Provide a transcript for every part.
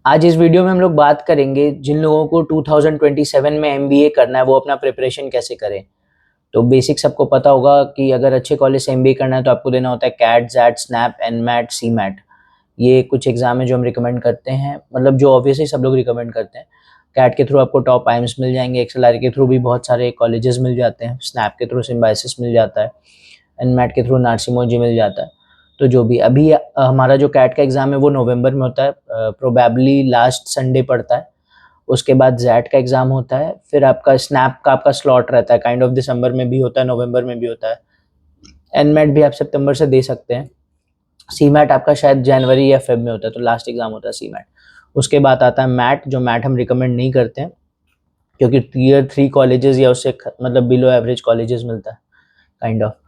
आज इस वीडियो में हम लोग बात करेंगे जिन लोगों को 2027 में एमबीए करना है वो अपना प्रिपरेशन कैसे करें। तो बेसिक सबको पता होगा कि अगर अच्छे कॉलेज से एमबीए करना है तो आपको देना होता है CAT, XAT, SNAP, NMAT, CMAT. ये कुछ एग्जाम है जो हम रिकमेंड करते हैं, मतलब जो ऑब्वियसली सब लोग रिकमेंड करते हैं। कैट के थ्रू आपको टॉप आइम्स मिल जाएंगे, एक्सएलआर के थ्रू भी बहुत सारे कॉलेजेस मिल जाते हैं, स्नैप के थ्रू सिम्बायोसिस मिल जाता है, एनमैट के थ्रू नार्सिमोजी मिल जाता है। तो जो भी अभी हमारा जो कैट का एग्ज़ाम है वो नवंबर में होता है, प्रोबेबली लास्ट संडे पड़ता है। उसके बाद जैट का एग्ज़ाम होता है, फिर आपका स्नैप का आपका स्लॉट रहता है, काइंड ऑफ दिसंबर में भी होता है, नवंबर में भी होता है। एनमैट भी आप सितंबर से दे सकते हैं। सीमैट आपका शायद जनवरी या फेब में होता है, तो लास्ट एग्ज़ाम होता है सीमैट। उसके बाद आता है मैट, जो मैट हम रिकमेंड नहीं करते हैं क्योंकि टियर 3 कॉलेजेस या उससे मतलब बिलो एवरेज कॉलेजेस मिलता है काइंड ऑफ।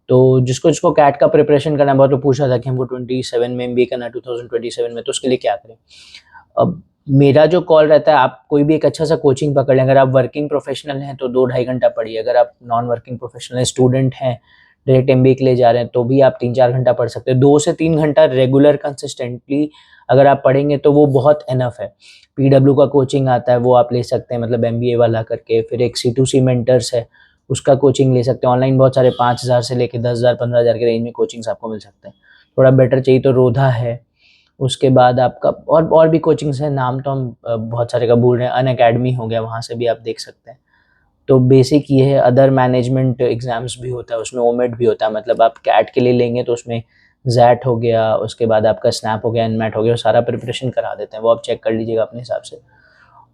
तो जिसको जिसको कैट का प्रिपरेशन करना है, बहुत लोग पूछ रहा था कि हमको 27 में एमबीए करना है 2027 में, तो उसके लिए क्या करें। अब मेरा जो कॉल रहता है, आप कोई भी एक अच्छा सा कोचिंग पकड़ लें। अगर आप वर्किंग प्रोफेशनल हैं तो 2-2.5 घंटा पढ़िए। अगर आप नॉन वर्किंग प्रोफेशनल स्टूडेंट हैं, डायरेक्ट एमबीए के लिए जा रहे हैं, तो भी आप 3-4 घंटा पढ़ सकते हैं। 2 से 3 घंटा रेगुलर कंसिस्टेंटली अगर आप पढ़ेंगे तो वो बहुत इनफ है। पीडब्ल्यू का कोचिंग आता है, वो आप ले सकते हैं, मतलब एमबीए वाला करके। फिर एक C2C मेंटर्स है, उसका कोचिंग ले सकते हैं। ऑनलाइन बहुत सारे 5,000 से लेके 10,000 15,000 के रेंज में कोचिंग्स आपको मिल सकते हैं। थोड़ा बेटर चाहिए तो रोधा है। उसके बाद आपका और भी कोचिंग्स हैं, नाम तो हम बहुत सारे का भूल रहे हैं। अनअकैडमी हो गया, वहाँ से भी आप देख सकते हैं। तो बेसिक ये है। अदर मैनेजमेंट एग्जाम्स भी होता है, उसमें ओमेट भी होता है। मतलब आप कैट के लिए लेंगे तो उसमें जैट हो गया, उसके बाद आपका स्नैप हो गया, एनमैट हो गया, सारा प्रिपरेशन करा देते हैं। वो आप चेक कर लीजिएगा अपने हिसाब से।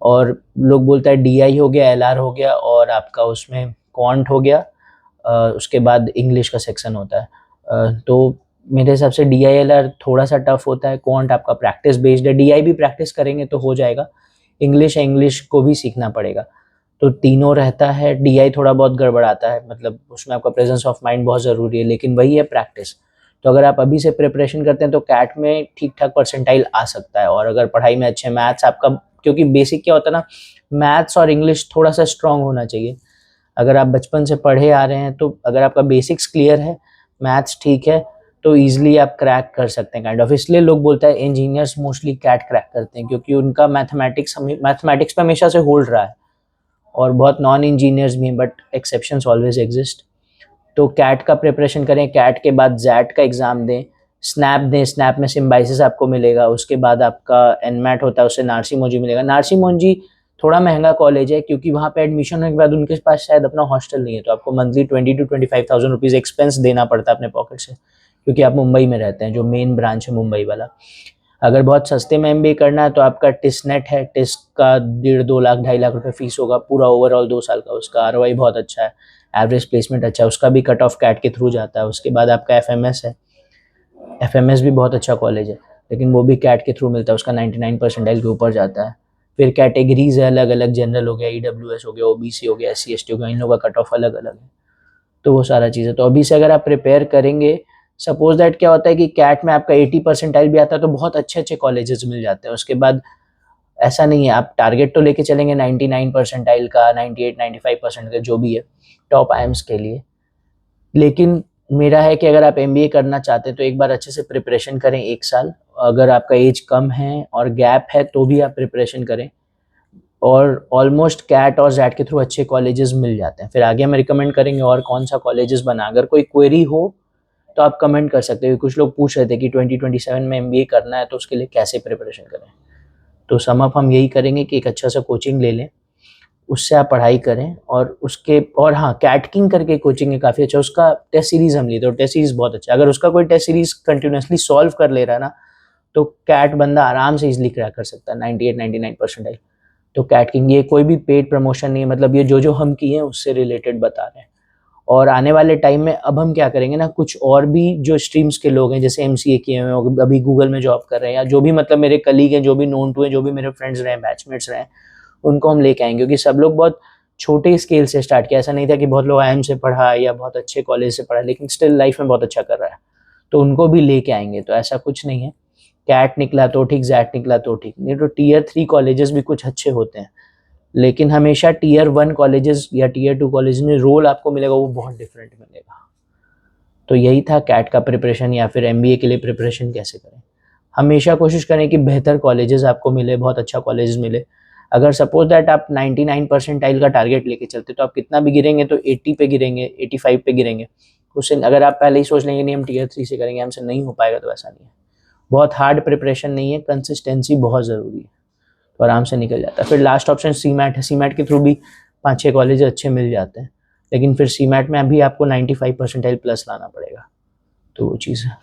और लोग बोलते हैं डीआई हो गया, एलआर हो गया, और आपका उसमें क्वांट हो गया। उसके बाद इंग्लिश का सेक्शन होता है। तो मेरे हिसाब से डीआईएलआर थोड़ा सा टफ होता है। क्वांट आपका प्रैक्टिस बेस्ड है। डीआई भी प्रैक्टिस करेंगे तो हो जाएगा। इंग्लिश है, इंग्लिश को भी सीखना पड़ेगा। तो तीनों रहता है। डीआई थोड़ा बहुत गड़बड़ाता है, मतलब उसमें आपका प्रेजेंस ऑफ माइंड बहुत ज़रूरी है, लेकिन वही है प्रैक्टिस। तो अगर आप अभी से प्रिपरेशन करते हैं तो कैट में ठीक ठाक परसेंटाइल आ सकता है। और अगर पढ़ाई में अच्छे, मैथ्स आपका, क्योंकि बेसिक क्या होता है ना, मैथ्स और इंग्लिश थोड़ा सा स्ट्रांग होना चाहिए। अगर आप बचपन से पढ़े आ रहे हैं तो अगर आपका बेसिक्स क्लियर है, मैथ्स ठीक है, तो ईजिली आप क्रैक कर सकते हैं काइंड ऑफ। इसलिए लोग बोलते हैं इंजीनियर्स मोस्टली कैट क्रैक करते हैं, क्योंकि उनका मैथमेटिक्स पे हमेशा से होल्ड रहा है। और बहुत नॉन इंजीनियर्स भी हैं, बट एक्सेप्शंस ऑलवेज एग्जिस्ट। तो कैट का प्रिपरेशन करें, कैट के बाद जैट का एग्ज़ाम दें, स्नैप दें। स्नैप में सिम्बायोसिस आपको मिलेगा। उसके बाद आपका एनमैट होता है, उससे नार्सिमोजी मिलेगा। नार्सिमोजी थोड़ा महंगा कॉलेज है, क्योंकि वहाँ पे एडमिशन होने के बाद उनके पास शायद अपना हॉस्टल नहीं है, तो आपको मंथली 20 to 25,000 रुपीज़ एक्सपेंस देना पड़ता है अपने पॉकेट से, क्योंकि आप मुंबई में रहते हैं, जो मेन ब्रांच है मुंबई वाला। अगर बहुत सस्ते में एमबीए करना है तो आपका टिस्नेट है। टिस्ट का 1.5-2 लाख 2.5 लाख रुपए फीस होगा पूरा ओवरऑल 2 साल का। उसका आरओआई बहुत अच्छा है, एवरेज प्लेसमेंट अच्छा है, उसका भी कट ऑफ कैट के थ्रू जाता है। उसके बाद आपका एफएमएस है। एफएमएस भी बहुत अच्छा कॉलेज है, लेकिन वो भी कैट के थ्रू मिलता है, उसका 99 परसेंटाइल के ऊपर जाता है। फिर कैटेगरीज है अलग अलग, जनरल हो गया, ईडब्ल्यूएस हो गया, ओबीसी हो गया, SC ST हो गया, इन लोगों का कट ऑफ अलग अलग है। तो वो सारा चीज़ है। तो अभी से अगर आप प्रिपेयर करेंगे, सपोज दैट क्या होता है कि कैट में आपका 80 परसेंटाइल भी आता है तो बहुत अच्छे अच्छे कॉलेजेस मिल जाते हैं। उसके बाद ऐसा नहीं है, आप टारगेट तो लेके चलेंगे 99 परसेंटाइल का, 98-95% का, जो भी है टॉप आइम्स के लिए। लेकिन मेरा है कि अगर आप एमबीए करना चाहते हैं तो एक बार अच्छे से प्रिपरेशन करें 1 साल। अगर आपका एज कम है और गैप है तो भी आप प्रिपरेशन करें। और ऑलमोस्ट कैट और जैट के थ्रू अच्छे कॉलेजेस मिल जाते हैं। फिर आगे हम रिकमेंड करेंगे और कौन सा कॉलेजेस बना। अगर कोई क्वेरी हो तो आप कमेंट कर सकते हो। कुछ लोग पूछ रहे थे कि 2027 में एमबीए करना है तो उसके लिए कैसे प्रिपरेशन करें। तो सम अप हम यही करेंगे कि एक अच्छा सा कोचिंग ले लें, उससे आप पढ़ाई करें। और हाँ, कैट किंग करके कोचिंग है काफ़ी अच्छा, उसका टेस्ट सीरीज हम लिए थे और टेस्ट सीरीज बहुत अच्छा है। अगर उसका कोई टेस्ट सीरीज कंटिन्यूसली सॉल्व कर ले रहा है ना, तो कैट बंदा आराम से इजिली क्रैक कर सकता है 98-99 परसेंटाइल। तो कैट किंग, ये कोई भी पेड प्रमोशन नहीं है, मतलब ये जो जो हम किए हैं उससे रिलेटेड बता रहे हैं। और आने वाले टाइम में अब हम क्या करेंगे ना, कुछ और भी जो स्ट्रीम्स के लोग हैं, जैसे एमसीए किए हुए हैं, अभी गूगल में जॉब कर रहे हैं, या जो भी मतलब मेरे कलीग हैं, जो भी नोन टू हैं, जो भी मेरे फ्रेंड्स रहे हैं, बैचमेट्स रहे हैं, उनको हम लेके आएंगे। क्योंकि सब लोग बहुत छोटे स्केल से स्टार्ट किया। ऐसा नहीं था कि बहुत लोग आईएम से पढ़ा या बहुत अच्छे कॉलेज से पढ़ा, लेकिन स्टिल लाइफ में बहुत अच्छा कर रहा है, तो उनको भी लेके आएंगे। तो ऐसा कुछ नहीं है, कैट निकला तो ठीक, जैट निकला तो ठीक, नहीं तो टियर 3 कॉलेजेस भी कुछ अच्छे होते हैं। लेकिन हमेशा टियर 1 कॉलेजेस या टियर 2 कॉलेज में रोल आपको मिलेगा वो बहुत डिफरेंट मिलेगा। तो यही था कैट का प्रिपरेशन या फिर एमबीए के लिए प्रिपरेशन कैसे करें। हमेशा कोशिश करें कि बेहतर कॉलेजेस आपको मिले, बहुत अच्छा कॉलेजेस मिले। अगर सपोज दैट आप 99 परसेंटाइल का टारगेट लेके चलते तो आप कितना भी गिरेंगे तो 80 पे गिरेंगे, 85 पे गिरेंगे। उससे अगर आप पहले ही सोच लेंगे नहीं हम टीयर 3 से करेंगे, हमसे नहीं हो पाएगा, तो ऐसा नहीं है। बहुत हार्ड प्रिपरेशन नहीं है, कंसिस्टेंसी बहुत ज़रूरी है, तो आराम से निकल जाता है। फिर लास्ट ऑप्शन सीमैट है। सीमैट के थ्रू भी 5-6 कॉलेज अच्छे मिल जाते हैं, लेकिन फिर सीमैट में अभी आपको 95 परसेंटाइल प्लस लाना पड़ेगा, तो वो चीज़ है।